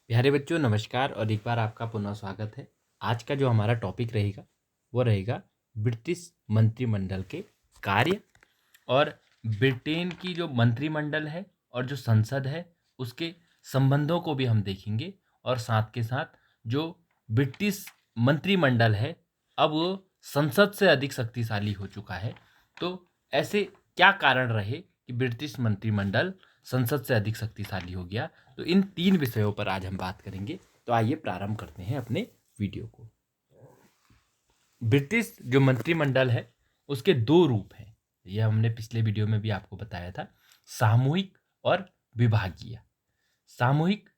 प्यारे बच्चों नमस्कार और एक बार आपका पुनः स्वागत है। आज का जो हमारा टॉपिक रहेगा वो रहेगा ब्रिटिश मंत्रिमंडल के कार्य और ब्रिटेन की जो मंत्रिमंडल है और जो संसद है उसके संबंधों को भी हम देखेंगे। और साथ के साथ जो ब्रिटिश मंत्रिमंडल है अब वो संसद से अधिक शक्तिशाली हो चुका है, तो ऐसे क्या कारण रहे कि ब्रिटिश मंत्रिमंडल संसद से अधिक शक्तिशाली हो गया। तो इन तीन विषयों पर आज हम बात करेंगे। तो आइए प्रारंभ करते हैं अपने वीडियो को। ब्रिटिश जो मंत्रिमंडल है उसके दो रूप हैं। यह हमने पिछले वीडियो में भी आपको बताया था, सामूहिक और विभागीय। सामूहिक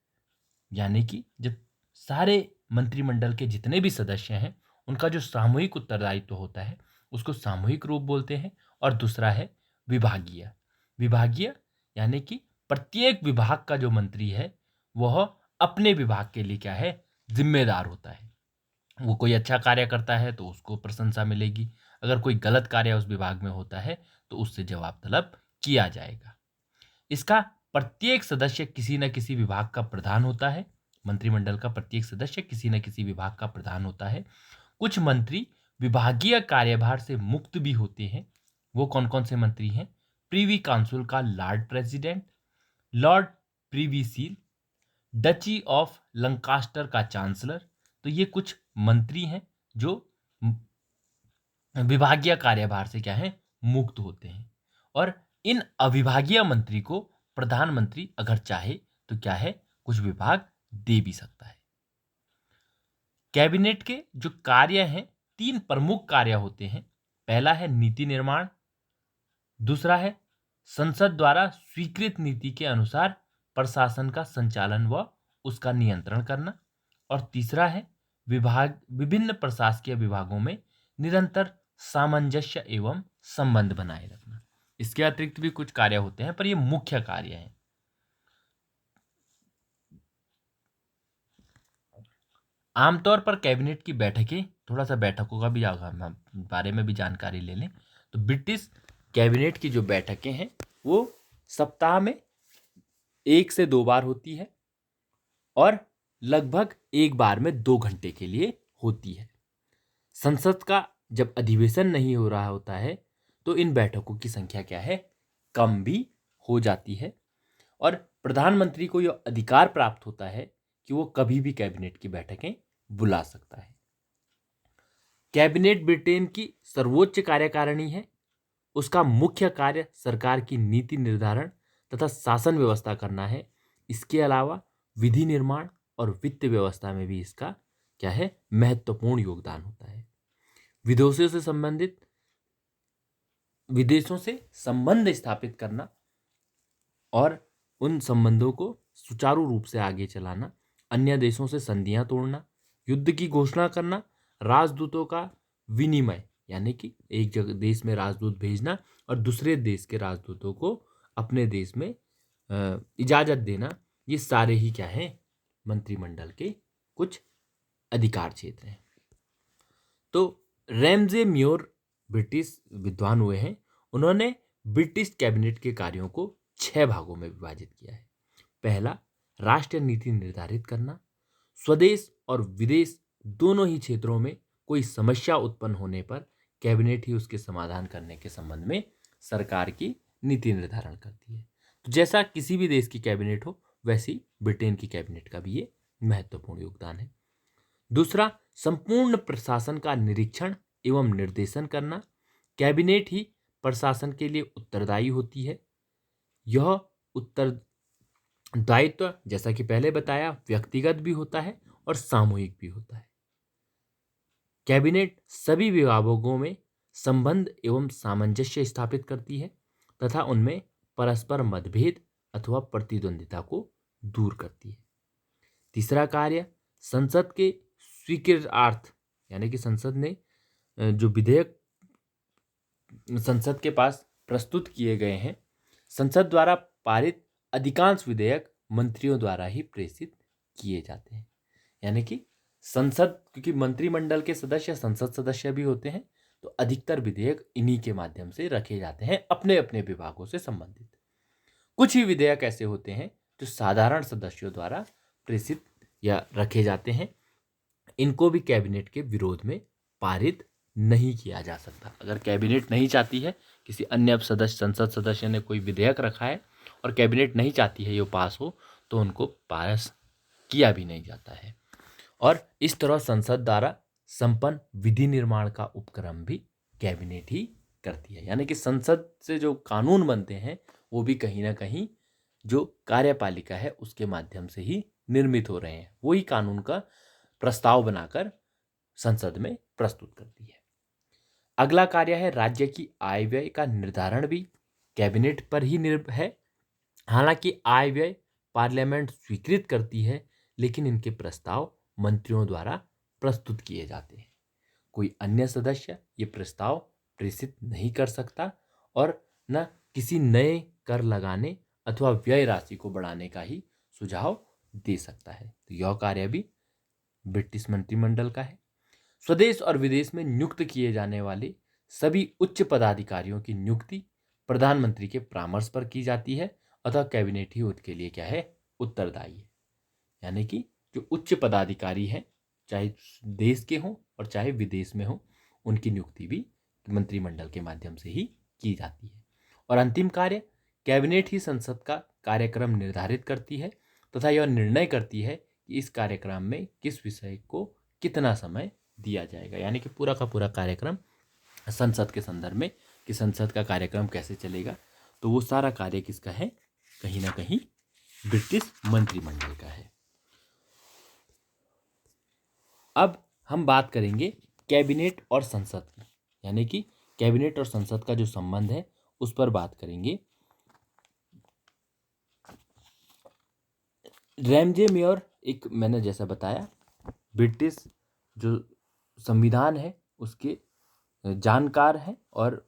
यानी कि जब सारे मंत्रिमंडल के जितने भी सदस्य हैं उनका जो सामूहिक उत्तरदायित्व होता है उसको सामूहिक रूप बोलते हैं। और दूसरा है विभागीय। विभागीय यानी कि प्रत्येक विभाग का जो मंत्री है वह अपने विभाग के लिए क्या है, जिम्मेदार होता है। वो कोई अच्छा कार्य करता है तो उसको प्रशंसा मिलेगी, अगर कोई गलत कार्य उस विभाग में होता है तो उससे जवाब तलब किया जाएगा। इसका प्रत्येक सदस्य किसी न किसी विभाग का प्रधान होता है। मंत्रिमंडल का प्रत्येक सदस्य किसी न किसी विभाग का प्रधान होता है। कुछ मंत्री विभागीय कार्यभार से मुक्त भी होते हैं। वो कौन कौन से मंत्री हैं? प्रीवी काउंसिल का Lord president, Lord Privi seal, duchy of Lancaster का चांसलर। तो ये कुछ मंत्री हैं जो विभागीय कार्यभार से क्या है, मुक्त होते हैं। और इन अविभागीय मंत्री को प्रधानमंत्री अगर चाहे तो क्या है, कुछ विभाग दे भी सकता है। कैबिनेट के जो कार्य हैं, तीन प्रमुख कार्य होते हैं। पहला है नीति निर्माण, दूसरा है संसद द्वारा स्वीकृत नीति के अनुसार प्रशासन का संचालन व उसका नियंत्रण करना, और तीसरा है विभिन्न प्रशासकीय विभागों में निरंतर सामंजस्य एवं संबंध बनाए रखना। इसके अतिरिक्त भी कुछ कार्य होते हैं पर ये मुख्य कार्य हैं। आमतौर पर कैबिनेट की बैठकें, थोड़ा सा बैठकों का भी बारे में भी जानकारी ले लें तो ब्रिटिश कैबिनेट की जो बैठकें हैं वो सप्ताह में 1 से 2 बार होती है और लगभग एक बार में 2 घंटे के लिए होती है। संसद का जब अधिवेशन नहीं हो रहा होता है तो इन बैठकों की संख्या क्या है, कम भी हो जाती है। और प्रधानमंत्री को यह अधिकार प्राप्त होता है कि वो कभी भी कैबिनेट की बैठकें बुला सकता है। कैबिनेट ब्रिटेन की सर्वोच्च कार्यकारिणी है। उसका मुख्य कार्य सरकार की नीति निर्धारण तथा शासन व्यवस्था करना है। इसके अलावा विधि निर्माण और वित्त व्यवस्था में भी इसका क्या है, महत्वपूर्ण योगदान होता है। विदेशों से संबंध स्थापित करना और उन संबंधों को सुचारू रूप से आगे चलाना, अन्य देशों से संधियां तोड़ना, युद्ध की घोषणा करना, राजदूतों का विनिमय यानी कि एक जगह देश में राजदूत भेजना और दूसरे देश के राजदूतों को अपने देश में इजाजत देना, ये सारे ही क्या है, मंत्रिमंडल के कुछ अधिकार क्षेत्र हैं। तो रैमजे म्योर ब्रिटिश विद्वान हुए हैं। उन्होंने ब्रिटिश कैबिनेट के कार्यों को 6 भागों में विभाजित किया है। पहला, राष्ट्रीय नीति निर्धारित करना। स्वदेश और विदेश दोनों ही क्षेत्रों में कोई समस्या उत्पन्न होने पर कैबिनेट ही उसके समाधान करने के संबंध में सरकार की नीति निर्धारण करती है। तो जैसा किसी भी देश की कैबिनेट हो वैसी ब्रिटेन की कैबिनेट का भी ये महत्वपूर्ण योगदान है। दूसरा, संपूर्ण प्रशासन का निरीक्षण एवं निर्देशन करना। कैबिनेट ही प्रशासन के लिए उत्तरदायी होती है। यह उत्तरदायित्व जैसा कि पहले बताया व्यक्तिगत भी होता है और सामूहिक भी होता है। कैबिनेट सभी विभागों में संबंध एवं सामंजस्य स्थापित करती है तथा उनमें परस्पर मतभेद अथवा प्रतिद्वंदिता को दूर करती है। तीसरा कार्य, संसद के स्वीकृतार्थ यानी कि संसद ने जो विधेयक संसद के पास प्रस्तुत किए गए हैं, संसद द्वारा पारित अधिकांश विधेयक मंत्रियों द्वारा ही प्रेषित किए जाते हैं। यानी कि संसद, क्योंकि मंत्रिमंडल के सदस्य संसद सदस्य भी होते हैं, तो अधिकतर विधेयक इन्हीं के माध्यम से रखे जाते हैं अपने अपने विभागों से संबंधित। कुछ ही विधेयक ऐसे होते हैं जो साधारण सदस्यों द्वारा प्रेषित या रखे जाते हैं, इनको भी कैबिनेट के विरोध में पारित नहीं किया जा सकता। अगर कैबिनेट नहीं चाहती है, किसी अन्य संसद सदस्य ने कोई विधेयक रखा है और कैबिनेट नहीं चाहती है ये पास हो, तो उनको पास किया भी नहीं जाता है। और इस तरह संसद द्वारा संपन्न विधि निर्माण का उपक्रम भी कैबिनेट ही करती है। यानी कि संसद से जो कानून बनते हैं वो भी कहीं ना कहीं जो कार्यपालिका है उसके माध्यम से ही निर्मित हो रहे हैं। वही कानून का प्रस्ताव बनाकर संसद में प्रस्तुत करती है। अगला कार्य है राज्य की आय व्यय का निर्धारण भी कैबिनेट पर ही निर्भर है। हालांकि आय व्यय पार्लियामेंट स्वीकृत करती है, लेकिन इनके प्रस्ताव मंत्रियों द्वारा प्रस्तुत किए जाते हैं। कोई अन्य सदस्य ये प्रस्ताव प्रेषित नहीं कर सकता और न किसी नए कर लगाने अथवा व्यय राशि को बढ़ाने का ही सुझाव दे सकता है। तो यह कार्य भी ब्रिटिश मंत्रिमंडल का है। स्वदेश और विदेश में नियुक्त किए जाने वाले सभी उच्च पदाधिकारियों की नियुक्ति प्रधानमंत्री के परामर्श पर की जाती है, अतः कैबिनेट ही उसके लिए क्या है, उत्तरदायी है। यानी कि जो उच्च पदाधिकारी हैं, चाहे देश के हों और चाहे विदेश में हों, उनकी नियुक्ति भी मंत्रिमंडल के माध्यम से ही की जाती है। और अंतिम कार्य, कैबिनेट ही संसद का कार्यक्रम निर्धारित करती है तथा यह निर्णय करती है कि इस कार्यक्रम में किस विषय को कितना समय दिया जाएगा। यानी कि पूरा का पूरा कार्यक्रम संसद के संदर्भ में कि संसद का कार्यक्रम कैसे चलेगा, तो वो सारा कार्य किसका है, कहीं ना कहीं ब्रिटिश मंत्रिमंडल का है। अब हम बात करेंगे कैबिनेट और संसद की, यानी कि कैबिनेट और संसद का जो संबंध है उस पर बात करेंगे। रैमजे मेयर एक, मैंने जैसा बताया, ब्रिटिश जो संविधान है उसके जानकार हैं और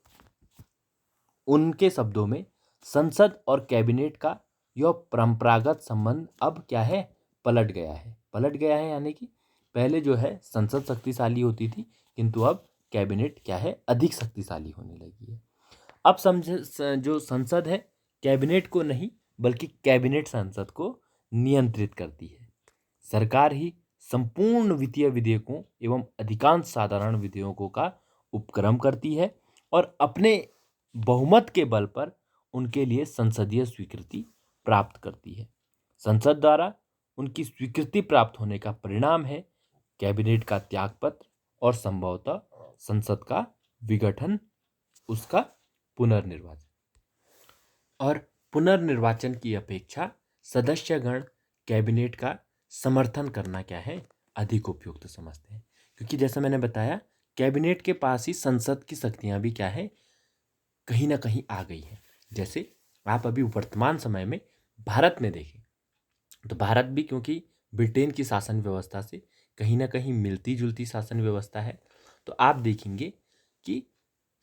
उनके शब्दों में संसद और कैबिनेट का यह परंपरागत संबंध अब क्या है, पलट गया है। यानी कि पहले जो है संसद शक्तिशाली होती थी, किंतु अब कैबिनेट क्या है, अधिक शक्तिशाली होने लगी है। अब जो संसद है कैबिनेट को नहीं बल्कि कैबिनेट संसद को नियंत्रित करती है। सरकार ही संपूर्ण वित्तीय विधेयकों एवं अधिकांश साधारण विधेयकों का उपक्रम करती है और अपने बहुमत के बल पर उनके लिए संसदीय स्वीकृति प्राप्त करती है। संसद द्वारा उनकी स्वीकृति प्राप्त होने का परिणाम है कैबिनेट का त्यागपत्र और संभवतः संसद का विघटन, उसका पुनर्निर्वाचन। और पुनर्निर्वाचन की अपेक्षा सदस्यगण कैबिनेट का समर्थन करना क्या है, अधिक उपयुक्त समझते हैं, क्योंकि जैसा मैंने बताया कैबिनेट के पास ही संसद की शक्तियां भी क्या है, कहीं ना कहीं आ गई है। जैसे आप अभी वर्तमान समय में भारत में देखें तो भारत भी क्योंकि ब्रिटेन की शासन व्यवस्था से कहीं ना कहीं मिलती जुलती शासन व्यवस्था है, तो आप देखेंगे कि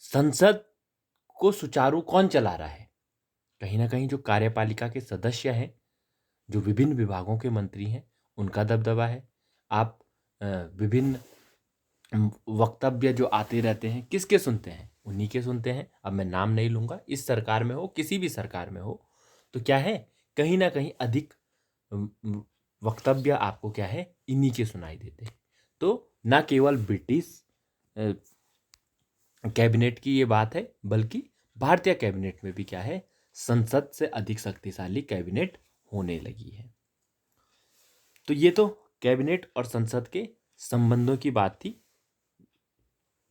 संसद को सुचारू कौन चला रहा है, कहीं ना कहीं जो कार्यपालिका के सदस्य हैं, जो विभिन्न विभागों के मंत्री हैं, उनका दबदबा है। आप विभिन्न वक्तव्य जो आते रहते हैं किसके सुनते हैं, उन्हीं के सुनते हैं। अब मैं नाम नहीं लूंगा, इस सरकार में हो किसी भी सरकार में हो, तो क्या है, कहीं ना कहीं अधिक वक्तव्य आपको क्या है, इन्हीं के सुनाई देते हैं। तो ना केवल ब्रिटिश कैबिनेट की ये बात है, बल्कि भारतीय कैबिनेट में भी क्या है, संसद से अधिक शक्तिशाली कैबिनेट होने लगी है। तो ये तो कैबिनेट और संसद के संबंधों की बात थी।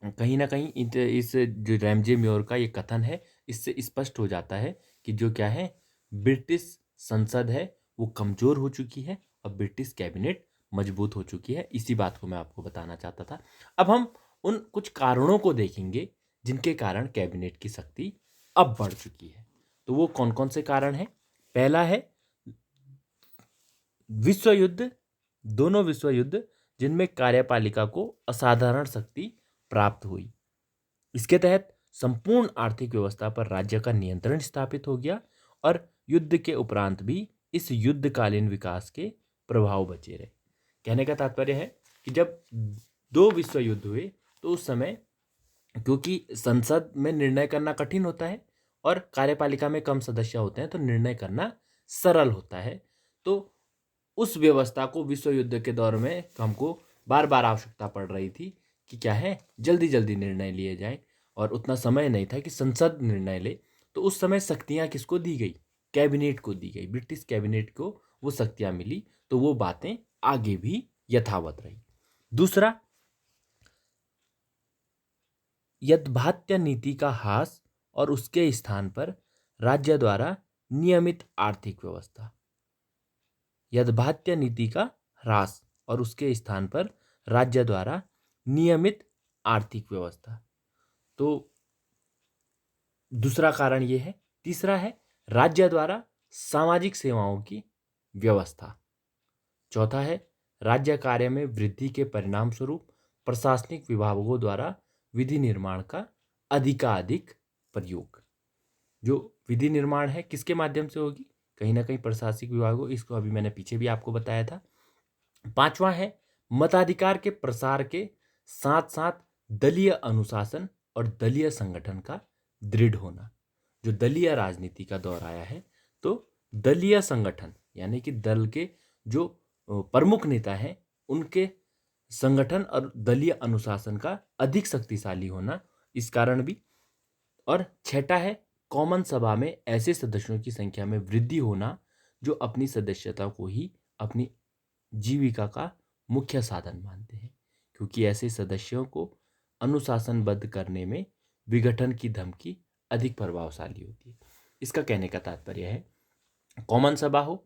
कहीं ना कहीं इस जो रैमजे मेयर का ये कथन है, इससे स्पष्ट हो जाता है कि जो क्या है, ब्रिटिश संसद है वो कमजोर हो चुकी है और ब्रिटिश कैबिनेट मजबूत हो चुकी है। इसी बात को मैं आपको बताना चाहता था। अब हम उन कुछ कारणों को देखेंगे जिनके कारण कैबिनेट की शक्ति अब बढ़ चुकी है। तो वो कौन कौन से कारण हैं? पहला है विश्व युद्ध, दोनों विश्व युद्ध जिनमें कार्यपालिका को असाधारण शक्ति प्राप्त हुई। इसके तहत संपूर्ण आर्थिक व्यवस्था पर राज्य का नियंत्रण स्थापित हो गया और युद्ध के उपरांत भी इस युद्धकालीन विकास के प्रभाव बचे रहे। कहने का तात्पर्य है कि जब दो विश्व युद्ध हुए तो उस समय क्योंकि संसद में निर्णय करना कठिन होता है और कार्यपालिका में कम सदस्य होते हैं, तो निर्णय करना सरल होता है। तो उस व्यवस्था को विश्व युद्ध के दौर में हमको बार बार आवश्यकता पड़ रही थी कि क्या है, जल्दी जल्दी निर्णय लिए जाए, और उतना समय नहीं था कि संसद निर्णय ले। तो उस समय शक्तियां किसको दी गई? कैबिनेट को दी गई, ब्रिटिश कैबिनेट को वो शक्तियां मिली। तो वो बातें आगे भी यथावत रही। दूसरा, यद्भात्य नीति का ह्रास और उसके स्थान पर राज्य द्वारा नियमित आर्थिक व्यवस्था। यद्भात्य नीति का ह्रास और उसके स्थान पर राज्य द्वारा नियमित आर्थिक व्यवस्था। तो दूसरा कारण ये है। तीसरा है राज्य द्वारा सामाजिक सेवाओं की व्यवस्था। चौथा है राज्य कार्य में वृद्धि के परिणाम स्वरूप प्रशासनिक विभागों द्वारा विधि निर्माण का अधिकाधिक प्रयोग। जो विधि निर्माण है किसके माध्यम से होगी? कहीं ना कहीं प्रशासनिक विभागों, इसको अभी मैंने पीछे भी आपको बताया था। पांचवा है मताधिकार के प्रसार के साथ साथ दलीय अनुशासन और दलीय संगठन का दृढ़ होना। जो दलीय राजनीति का दौर आया है, तो दलीय संगठन यानी कि दल के जो प्रमुख नेता हैं उनके संगठन और दलीय अनुशासन का अधिक शक्तिशाली होना, इस कारण भी। और छठा है कॉमन सभा में ऐसे सदस्यों की संख्या में वृद्धि होना जो अपनी सदस्यता को ही अपनी जीविका का मुख्य साधन मानते हैं, क्योंकि ऐसे सदस्यों को अनुशासनबद्ध करने में विघटन की धमकी अधिक प्रभावशाली होती है। इसका कहने का तात्पर्य है, कॉमन सभा हो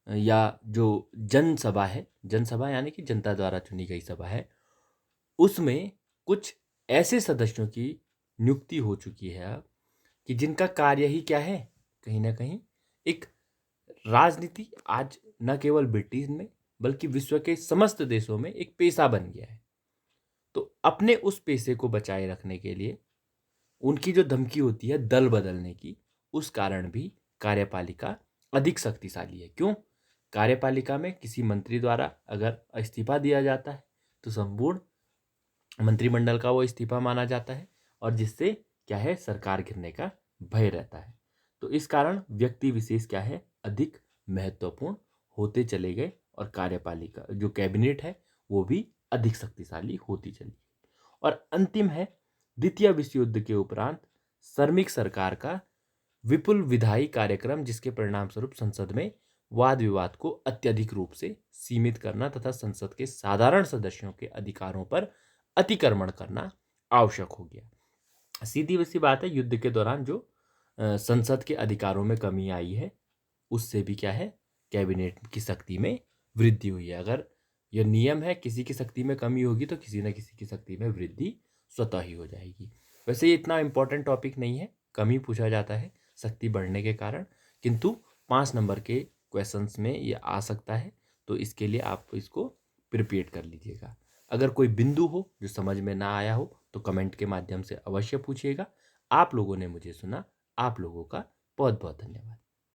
या जो जनसभा है, जनसभा यानी कि जनता द्वारा चुनी गई सभा है, उसमें कुछ ऐसे सदस्यों की नियुक्ति हो चुकी है अब कि जिनका कार्य ही क्या है, कहीं ना कहीं एक राजनीति आज न केवल ब्रिटेन में बल्कि विश्व के समस्त देशों में एक पेशा बन गया है। तो अपने उस पेशे को बचाए रखने के लिए उनकी जो धमकी होती है दल बदलने की, उस कारण भी कार्यपालिका अधिक शक्तिशाली है। क्यों? कार्यपालिका में किसी मंत्री द्वारा अगर इस्तीफा दिया जाता है तो संपूर्ण मंत्रिमंडल का वो इस्तीफा माना जाता है, और जिससे क्या है, सरकार गिरने का भय रहता है। तो इस कारण व्यक्ति विशेष क्या है, अधिक महत्वपूर्ण होते चले गए, और कार्यपालिका जो कैबिनेट है वो भी अधिक शक्तिशाली होती चली गई। और अंतिम है द्वितीय विश्व युद्ध के उपरांत श्रमिक सरकार का विपुल विधायी कार्यक्रम, जिसके परिणाम स्वरूप संसद में वाद विवाद को अत्यधिक रूप से सीमित करना तथा संसद के साधारण सदस्यों के अधिकारों पर अतिक्रमण करना आवश्यक हो गया। सीधी सी बात है, युद्ध के दौरान जो संसद के अधिकारों में कमी आई है, उससे भी क्या है, कैबिनेट की शक्ति में वृद्धि हुई है। अगर यह नियम है, किसी की शक्ति में कमी होगी तो किसी न किसी की शक्ति में वृद्धि स्वतः ही हो जाएगी। वैसे ये इतना इम्पोर्टेंट टॉपिक नहीं है, कम ही पूछा जाता है शक्ति बढ़ने के कारण, किंतु 5 नंबर के क्वेश्चंस में ये आ सकता है। तो इसके लिए आप इसको प्रिपेयर कर लीजिएगा। अगर कोई बिंदु हो जो समझ में ना आया हो तो कमेंट के माध्यम से अवश्य पूछिएगा। आप लोगों ने मुझे सुना, आप लोगों का बहुत बहुत धन्यवाद।